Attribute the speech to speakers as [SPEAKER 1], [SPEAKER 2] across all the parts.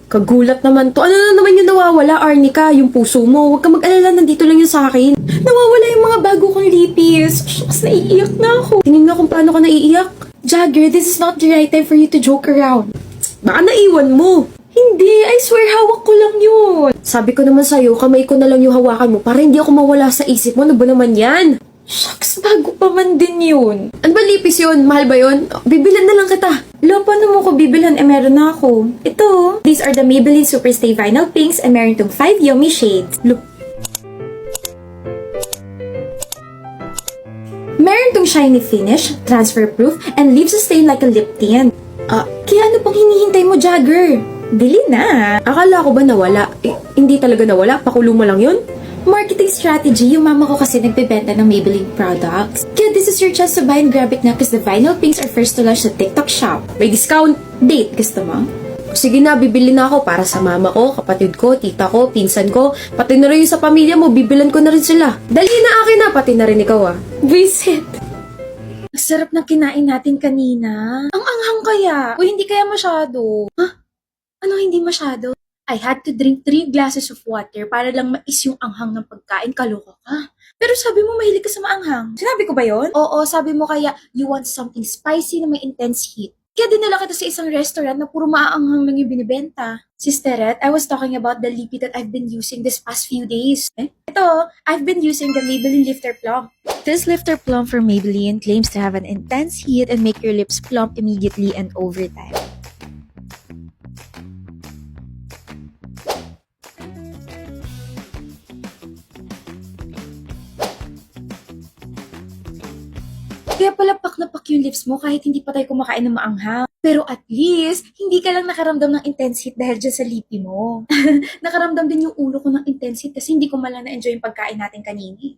[SPEAKER 1] Kagulat naman to. Ano na naman yung nawawala, Arnica? Yung puso mo. Huwag ka mag-alala, nandito lang yun sa akin. Nawawala yung mga bago kong lipis. Shucks, naiiyak na ako. Tingnan nga kung paano ka naiiyak. Jagger, this is not the right time for you to joke around. Baka naiwan mo. Hindi, I swear, hawak ko lang yun. Sabi ko naman sa'yo, kamay ko na lang yung hawakan mo para hindi ako mawala sa isip mo. Ano ba naman yan? Shucks, bago pa man din yun. Ano ba lipis yun? Mahal ba yun? Bibilan na lang kita. Lo, paano mo ko bibilhan? Meron na ako. Ito. These are the Maybelline Superstay Vinyl Pinks and meron tong 5 yummy shades. Lo. Meron tong shiny finish, transfer proof, and leaves a stain like a lip tint. Kaya ano pang hinihintay mo, Jagger? Bili na. Akala ko ba nawala? Hindi talaga nawala. Pakulo mo lang yun? Marketing strategy, yung mama ko kasi nagbebenta ng Maybelline products. Kaya this is your chance to buy and grab it na because the vinyl pinks are first to launch sa TikTok shop. May discount date, gusto mo? Sige na, bibili na ako para sa mama ko, kapatid ko, tita ko, pinsan ko, pati na rin yung sa pamilya mo, bibilan ko na rin sila. Dali na akin na, pati na rin ikaw Visit! Ang sarap ng kinain natin kanina. Ang anghang kaya. O hindi kaya masyado. Ano hindi masyado? I had to drink 3 glasses of water para lang mais yung anghang ng pagkain. Kaloka ka. Pero sabi mo mahilig ka sa maanghang. Sinabi ko ba yon? Oo, sabi mo kaya you want something spicy na may intense heat. Kaya dinala kita sa isang restaurant na puro maaanghang lang yung binibenta. Sister, I was talking about the lippy that I've been using this past few days. Ito, I've been using the Maybelline Lifter Plump. This Lifter Plump from Maybelline claims to have an intense heat and make your lips plump immediately and over time. Kaya pala pak na pak yung lips mo kahit hindi pa tayo kumakain ng maanghang. Pero at least, hindi ka lang nakaramdam ng intense heat dahil dyan sa lipi mo. Nakaramdam din yung ulo ko ng intense heat kasi hindi ko malang na-enjoy yung pagkain natin kanini.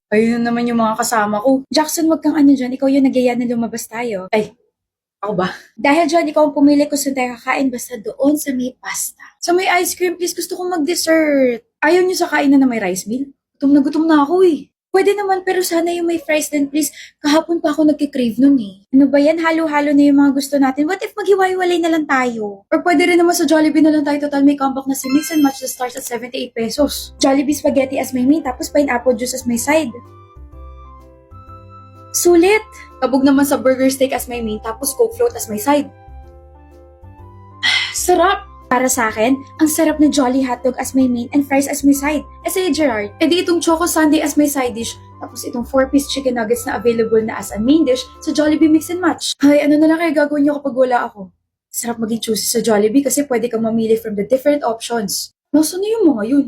[SPEAKER 1] Ayun naman yung mga kasama ko. Jackson, wag kang ano dyan. Ikaw yung nagyaya na lumabas tayo. Ay, ako ba? Dahil dyan, ikaw ang pumili kung saan tayo kakain basta doon sa may pasta. Sa may ice cream, please. Gusto kong mag-dessert. Ayaw nyo sa kainan na may rice meal? Gutom na ako Pwede naman, pero sana yung may fries din, please. Kahapon pa ako nagkikrave nun Ano ba yan? Halo-halo na yung mga gusto natin. What if maghiwa-hiwalay na lang tayo? Or pwede rin naman sa Jollibee na lang tayo. Total may comeback na si Mix and Match that starts at 78 pesos. Jollibee spaghetti as my main, tapos pineapple juice as my side. Sulit! Kabog naman sa burger steak as my main, tapos Coke float as my side. Sarap! Para sa akin, ang sarap na Jolly hotdog as my main and fries as my side. Sa'yo, Gerard, edi itong Choco Sundae as my side dish, tapos itong 4-piece chicken nuggets na available na as a main dish sa Jollibee Mix and Match. Ay, ano na lang kaya gagawin niyo kapag wala ako? Sarap maging choosy sa Jollibee kasi pwede kang mamili from the different options. Nasaan na yung mga yun?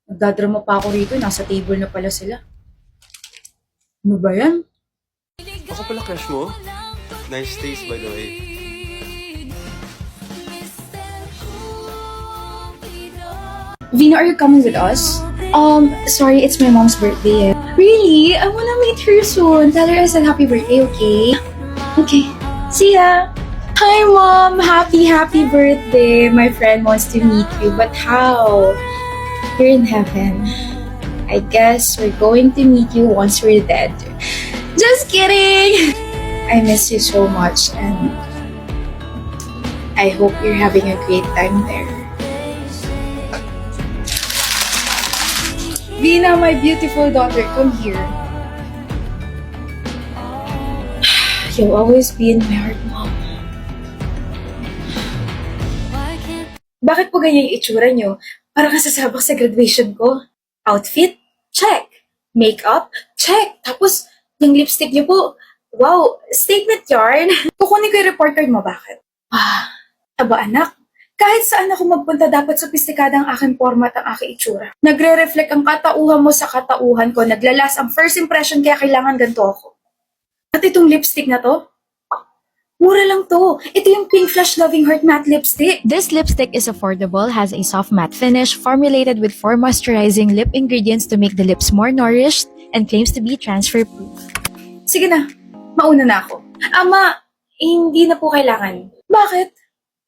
[SPEAKER 1] Nagdadrama pa ako rito, nasa table na pala sila. Ano ba yan?
[SPEAKER 2] Ako pala crush mo? Nice taste by the way.
[SPEAKER 1] Vina, are you coming with us? Sorry, it's my mom's birthday. Really? I wanna meet her soon. Tell her I said happy birthday, okay? Okay. See ya! Hi, Mom! Happy birthday! My friend wants to meet you, but how? You're in heaven. I guess we're going to meet you once we're dead. Just kidding! I miss you so much, and I hope you're having a great time there. Vina, my beautiful daughter, come here. You'll always be in my heart, Mom. Bakit po ganyan yung itsura nyo? Parang kasasabak sa graduation ko. Outfit? Check. Makeup? Check. Tapos, yung lipstick nyo po. Wow, statement yarn. Kukunin ko yung report card mo, bakit? Aba anak. Kahit saan ako magpunta, dapat sophisticada ang aking format, ang aking itsura. Nagre-reflect ang katauhan mo sa katauhan ko. Naglalas ang first impression, kaya kailangan ganito ako. At itong lipstick na to, mura lang to. Ito yung Pink Flush Loving Heart Matte Lipstick.
[SPEAKER 3] This lipstick is affordable, has a soft matte finish, formulated with 4 moisturizing lip ingredients to make the lips more nourished, and claims to be transfer-proof.
[SPEAKER 1] Sige na, mauna na ako. Ama, hindi na po kailangan. Bakit?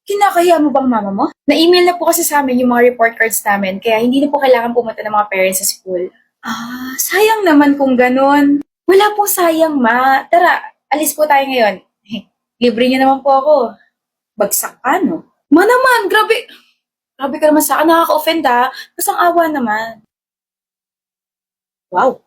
[SPEAKER 1] Kinakahiya mo bang mama mo? Na-email na po kasi sa amin yung mga report cards namin, kaya hindi na po kailangan pumunta ng mga parents sa school. Sayang naman kung ganun. Wala pong sayang, ma. Tara, alis po tayo ngayon. Libre niyo naman po ako. Bagsak ka, no? Ma naman, grabe. Grabe ka naman sa akin, nakaka-offend ha. Basang awa naman. Wow.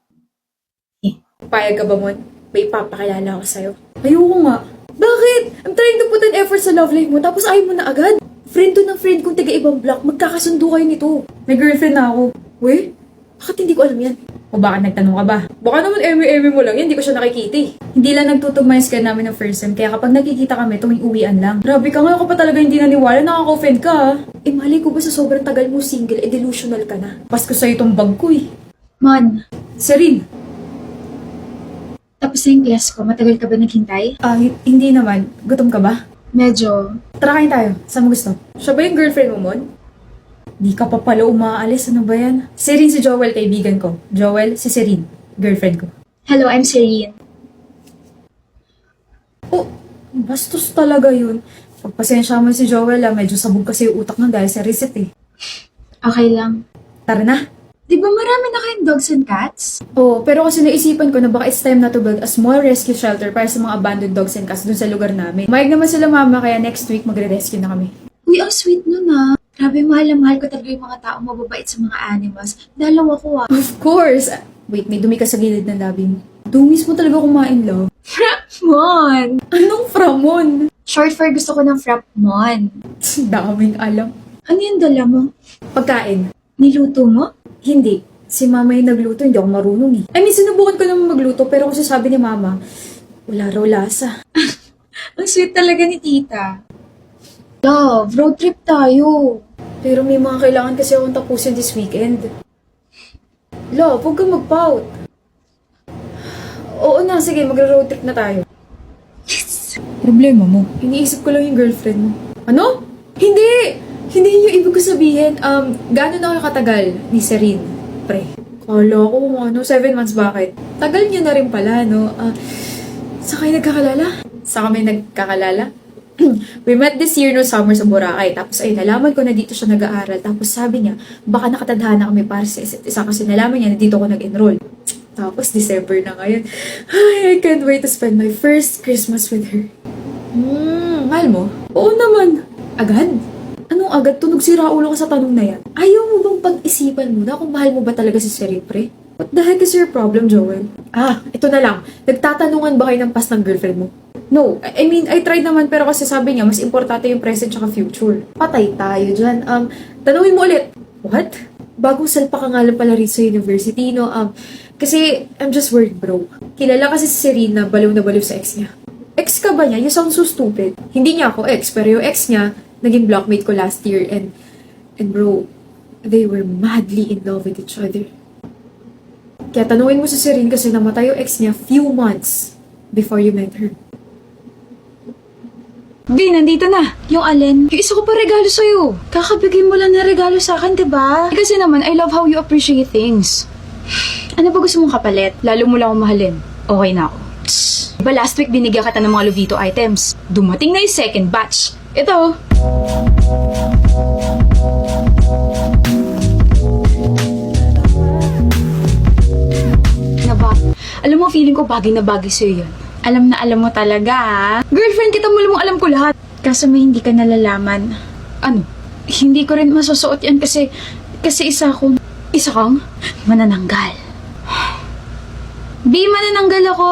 [SPEAKER 1] Payag ka ba, Mon? May ipapakilala ako sa'yo. Ayoko nga. Bakit? I'm trying to put an effort sa love life mo, tapos ayaw mo na agad. Friend to ng friend kong taga-ibang block, magkakasundo kayo nito. May girlfriend na ako. We? Bakit hindi ko alam yan? O baka nagtanong ka ba? Baka naman eme-eme mo lang yan, hindi ko siya nakikita eh. Hindi lang nagtutugma yung skin namin ng first time, kaya kapag nakikita kami, tuwing uwian lang. Grabe ka nga, ako pa talaga hindi naniwala, nakaka-offend ka ah. Eh mali ko ba sa sobrang tagal mo single, eh delusional ka na. Pasko sa'yo itong bag ko eh.
[SPEAKER 3] Mon,
[SPEAKER 1] Serene,
[SPEAKER 3] tapos na yung class ko. Matagal ka ba naghintay?
[SPEAKER 1] hindi naman. Gutom ka ba?
[SPEAKER 3] Medyo.
[SPEAKER 1] Tara kain tayo. Saan mo gusto? Siya ba yung girlfriend mo, Mon? Di ka pa pala umaalis. Ano ba yan? Serene si Joel, kaibigan ko. Joel, si Serene, girlfriend ko.
[SPEAKER 3] Hello, I'm Serene.
[SPEAKER 1] Oh, bastos talaga yun. Pagpasensya mo si Joel medyo sabog kasi yung utak nun dahil sa receipt eh.
[SPEAKER 3] Okay lang.
[SPEAKER 1] Tara na.
[SPEAKER 3] Di ba marami na kayong dogs and cats?
[SPEAKER 1] Oo, pero kasi naisipan ko na baka it's time na to build a small rescue shelter para sa mga abandoned dogs and cats dun sa lugar namin. Mayag naman sila mama kaya next week magre-rescue na kami.
[SPEAKER 3] Uy, ang sweet nun ah. Grabe, mahal na mahal ko talaga yung mga taong mababait sa mga animals. Dalawa ko ah.
[SPEAKER 1] Of course! Wait, may dumi ka sa gilid ng labi mo. Dumis mo talaga kumain, love.
[SPEAKER 3] Mon!
[SPEAKER 1] Anong framon?
[SPEAKER 3] Short for gusto ko ng frapmon.
[SPEAKER 1] Daming alam.
[SPEAKER 3] Ano yung dala mo?
[SPEAKER 1] Pagkain.
[SPEAKER 3] Niluto mo?
[SPEAKER 1] Hindi. Si mama yung nagluto, hindi ako marunong eh. I mean, sinubukan ko naman magluto, pero kasi sabi ni mama, wala raw lasa.
[SPEAKER 3] Ang sweet talaga ni tita. Love, road trip tayo.
[SPEAKER 1] Pero may mga kailangan kasi akong tapusin this weekend. Love, huwag kang mag-pout. Oo na, sige, magra-road trip na tayo. Problema mo? Iniisip ko lang yung girlfriend mo. Ano? Hindi! Hindi yun yung ibig ko sabihin. Gano'n na ako katagal ni Serene, pre? Kala ko, 7 months, bakit? Tagal niya na rin pala, no? Saan kayo nagkakalala? Saan kami nagkakalala? We met this year no summer sa Boracay. Tapos ay nalaman ko na dito siya nag-aaral. Tapos sabi niya, baka nakatadhana kami para sa isa't isa kasi nalaman niya na dito ako nag-enroll. Tapos December na ngayon. Ay, I can't wait to spend my first Christmas with her. Mahal mo? Oo naman. Agad? Anong agad? Tunog sira ulo ka sa tanong na yan. Ayaw mo bang pag-isipan muna kung mahal mo ba talaga si Seripre? What the heck is your problem, Joel? Ito na lang. Nagtatanungan ba kayo ng past ng girlfriend mo? No. I mean, I tried naman pero kasi sabi niya, mas importante yung present tsaka future. Patay tayo dyan. Tanungin mo ulit. What? Bagong salpa ka nga lang pala rin sa university, no? Kasi, I'm just worried, bro. Kilala kasi si Serene na baliw sa ex niya. Ex ka ba niya? You sound so stupid. Hindi niya ako ex, pero yung ex niya, naging blockmate ko last year and bro, they were madly in love with each other. Kaya tanungin mo si Serene kasi namatay yung ex niya few months before you met her.
[SPEAKER 3] Di, nandito na. Yung alin? Yung isa ko pa regalo sa'yo. Kakabigay mo lang na regalo sa akin, diba? Kasi naman, I love how you appreciate things. Ano ba gusto mong kapalit? Lalo mo lang akong mahalin. Okay na ako. Diba last week binigyan kita ng mga Lovito items? Dumating na yung second batch. Ito. Alam mo, feeling ko bagay na bagay sa'yo yun. Alam na alam mo talaga, ha? Girlfriend kita mo alam ko lahat. Kaso may hindi ka nalalaman. Ano? Hindi ko rin masusuot yan kasi isa kang manananggal. Di, manananggal ako.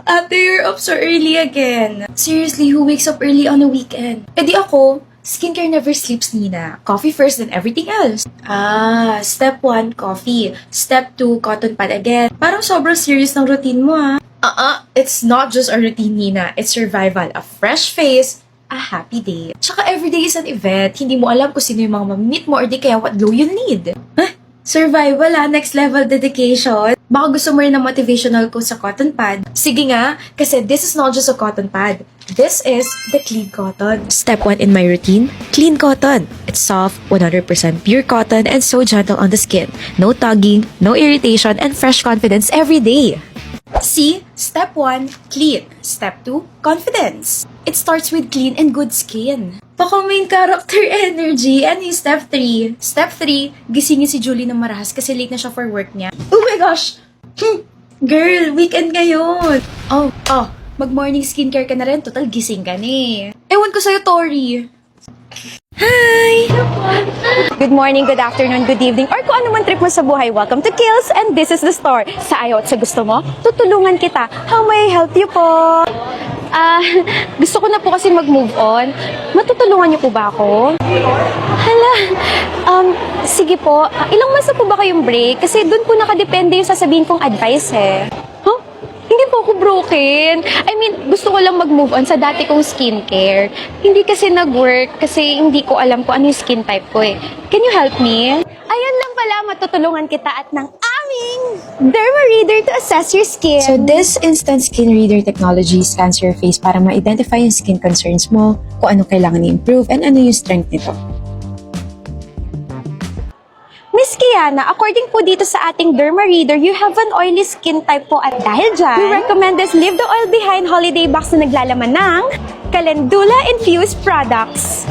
[SPEAKER 3] Ate, you're up so early again. Seriously, who wakes up early on a weekend? Eh di ako, skincare never sleeps, Nina. Coffee first then everything else. Step 1, coffee. Step 2, cotton pad again. Parang sobrang serious ng routine mo, ha? It's not just a routine, Nina. It's survival. A fresh face, a happy day. Tsaka everyday is an event. Hindi mo alam kung sino yung mga mamit mo or di kaya what glow you'll need. Survival, next level dedication. Baka gusto mo rin ng motivational quote sa cotton pad. Sige nga, kasi this is not just a cotton pad. This is the clean cotton. Step 1 in my routine, clean cotton. It's soft, 100% pure cotton and so gentle on the skin. No tugging, no irritation, and fresh confidence every day. See? Step 1, clean. Step 2, confidence. It starts with clean and good skin. Baka main character energy. Ano yung step 3? Step 3, gisingin si Julie ng marahas kasi late na siya for work niya. Oh my gosh! Girl, weekend ngayon. Oh, mag-morning skincare ka na rin. Total, gising ka na eh. Ewan ko sa'yo, Tori. Hi!
[SPEAKER 4] Good morning, good afternoon, good evening, or kung ano man trip mo sa buhay, welcome to Kills and this is the store. Sa ayaw at sa gusto mo, tutulungan kita. How may I help you po? Gusto ko na po kasi mag-move on. Matutulungan niyo po ba ako? Hala, sige po. Ilang months na po ba kayong break? Kasi doon po nakadepende yung sasabihin kong advice eh. Huh? Hindi po ako broken. I mean, gusto ko lang mag-move on sa dati kong skincare. Hindi kasi nag-work kasi hindi ko alam kung ano yung skin type ko eh. Can you help me? Ayun lang pala, matutulungan kita at ng aming Derma Reader to assess your skin.
[SPEAKER 1] So this instant skin reader technology scans your face para ma-identify yung skin concerns mo, kung ano kailangan i-improve, and ano yung strength nito.
[SPEAKER 4] Miss Kiana, according po dito sa ating Derma Reader, you have an oily skin type po at dahil dyan, we recommend this Leave the Oil Behind Holiday Box na naglalaman ng Calendula Infused Products.